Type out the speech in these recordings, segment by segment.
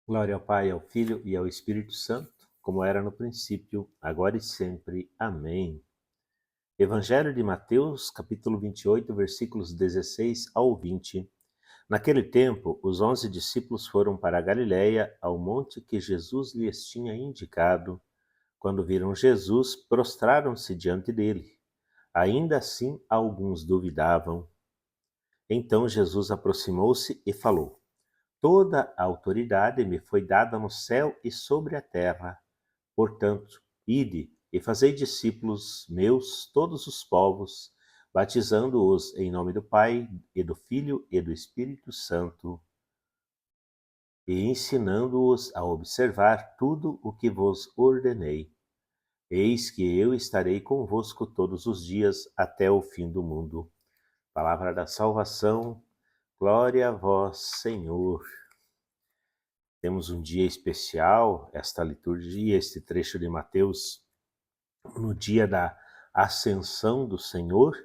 Glória ao Pai, ao Filho e ao Espírito Santo, como era no princípio, agora e sempre. Amém. Evangelho de Mateus, capítulo 28, versículos 16 ao 20. Naquele tempo, os 11 discípulos foram para a Galiléia, ao monte que Jesus lhes tinha indicado. Quando viram Jesus, prostraram-se diante dele. Ainda assim, alguns duvidavam. Então Jesus aproximou-se e falou: Toda a autoridade me foi dada no céu e sobre a terra. Portanto, ide e fazei discípulos meus todos os povos, batizando-os em nome do Pai, e do Filho e do Espírito Santo, e ensinando-os a observar tudo o que vos ordenei. Eis que eu estarei convosco todos os dias até o fim do mundo. Palavra da salvação, glória a vós, Senhor. Temos um dia especial, esta liturgia, este trecho de Mateus, no dia da ascensão do Senhor.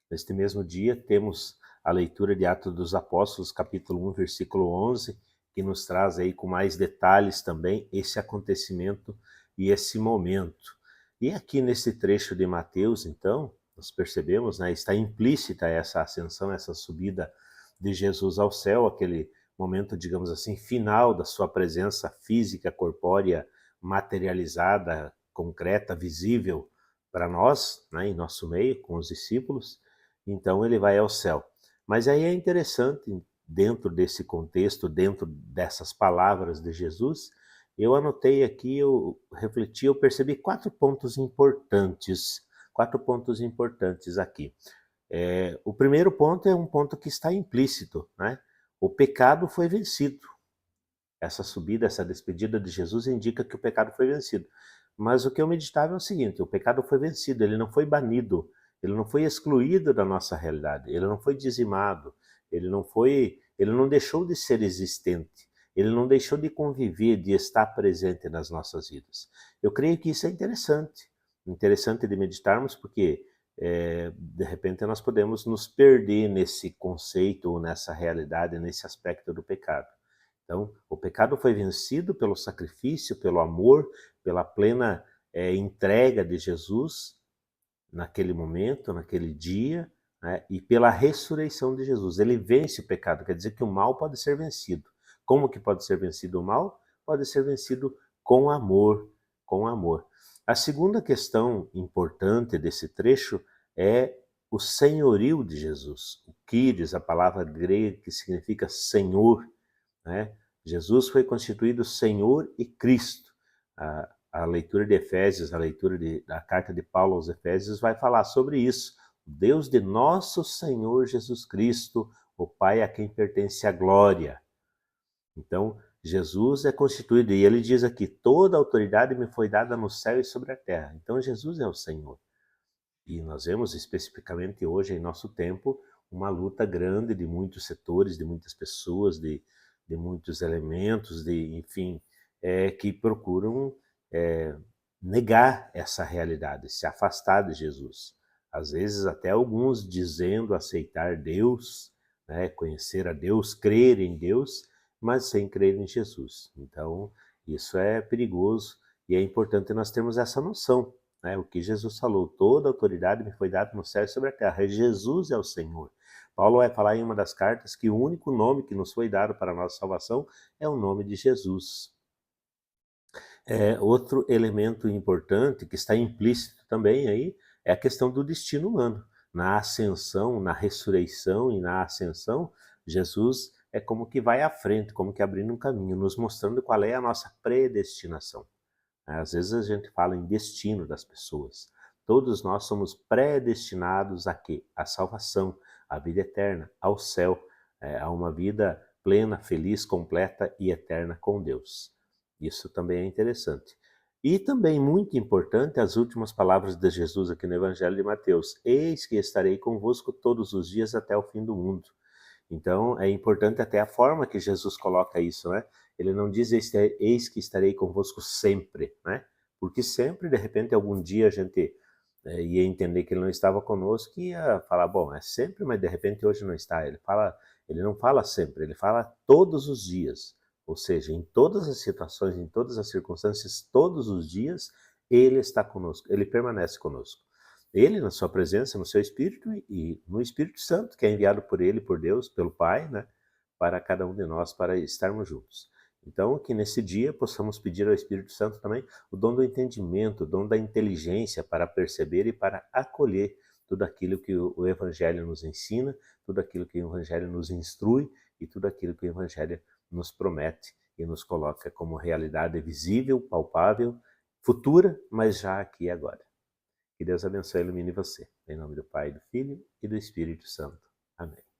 Neste mesmo dia temos a leitura de Atos dos Apóstolos, capítulo 1, versículo 11, que nos traz aí com mais detalhes também esse acontecimento e esse momento. E aqui nesse trecho de Mateus, então, nós percebemos, né, está implícita essa ascensão, essa subida de Jesus ao céu, aquele momento, digamos assim, final da sua presença física, corpórea, materializada, concreta, visível para nós, né, em nosso meio, com os discípulos. Então ele vai ao céu. Mas aí é interessante, dentro desse contexto, dentro dessas palavras de Jesus, eu anotei aqui, eu refleti, eu percebi quatro pontos importantes aqui. O primeiro ponto é um ponto que está implícito, né? O pecado foi vencido. Essa subida, essa despedida de Jesus indica que o pecado foi vencido. Mas o que eu meditava é o seguinte: o pecado foi vencido, ele não foi banido, ele não foi excluído da nossa realidade, ele não foi dizimado, ele não deixou de ser existente, ele não deixou de conviver, de estar presente nas nossas vidas. Eu creio que isso é interessante de meditarmos, porque de repente nós podemos nos perder nesse conceito, nessa realidade, nesse aspecto do pecado. Então, o pecado foi vencido pelo sacrifício, pelo amor, pela plena entrega de Jesus naquele momento, naquele dia, né, e pela ressurreição de Jesus. Ele vence o pecado, quer dizer que o mal pode ser vencido. Como que pode ser vencido o mal? Pode ser vencido com amor, com amor. A segunda questão importante desse trecho é o senhorio de Jesus. O Kyrios, a palavra grega que significa Senhor, né? Jesus foi constituído Senhor e Cristo. A leitura de Efésios, da carta de Paulo aos Efésios vai falar sobre isso. O Deus de nosso Senhor Jesus Cristo, o Pai a quem pertence a glória. Então, Jesus é constituído, e ele diz aqui, toda autoridade me foi dada no céu e sobre a terra. Então, Jesus é o Senhor. E nós vemos especificamente hoje, em nosso tempo, uma luta grande de muitos setores, de muitas pessoas, de muitos elementos, enfim, que procuram é, negar essa realidade, se afastar de Jesus. Às vezes até alguns dizendo aceitar Deus, né, conhecer a Deus, crer em Deus, mas sem crer em Jesus. Então, isso é perigoso e é importante nós termos essa noção, né? O que Jesus falou, toda autoridade me foi dada no céu e sobre a terra. Jesus é o Senhor. Paulo vai falar em uma das cartas que o único nome que nos foi dado para a nossa salvação é o nome de Jesus. Outro elemento importante que está implícito também aí é a questão do destino humano. Na ascensão, na ressurreição e na ascensão, Jesus é como que vai à frente, como que abrindo um caminho, nos mostrando qual é a nossa predestinação. Às vezes a gente fala em destino das pessoas. Todos nós somos predestinados a quê? À salvação, à vida eterna, ao céu, a uma vida plena, feliz, completa e eterna com Deus. Isso também é interessante. E também muito importante as últimas palavras de Jesus aqui no Evangelho de Mateus. Eis que estarei convosco todos os dias até o fim do mundo. Então, é importante até a forma que Jesus coloca isso, né? Ele não diz, eis que estarei convosco sempre, né? Porque sempre, de repente, algum dia a gente ia entender que ele não estava conosco e ia falar, bom, é sempre, mas de repente hoje não está. Ele não fala sempre, ele fala todos os dias. Ou seja, em todas as situações, em todas as circunstâncias, todos os dias, Ele está conosco, Ele permanece conosco. Ele, na sua presença, no seu Espírito e no Espírito Santo, que é enviado por Ele, por Deus, pelo Pai, né, para cada um de nós, para estarmos juntos. Então, que nesse dia possamos pedir ao Espírito Santo também o dom do entendimento, o dom da inteligência para perceber e para acolher tudo aquilo que o Evangelho nos ensina, tudo aquilo que o Evangelho nos instrui e tudo aquilo que o Evangelho nos promete e nos coloca como realidade visível, palpável, futura, mas já aqui e agora. Que Deus abençoe e ilumine você. Em nome do Pai, do Filho e do Espírito Santo. Amém.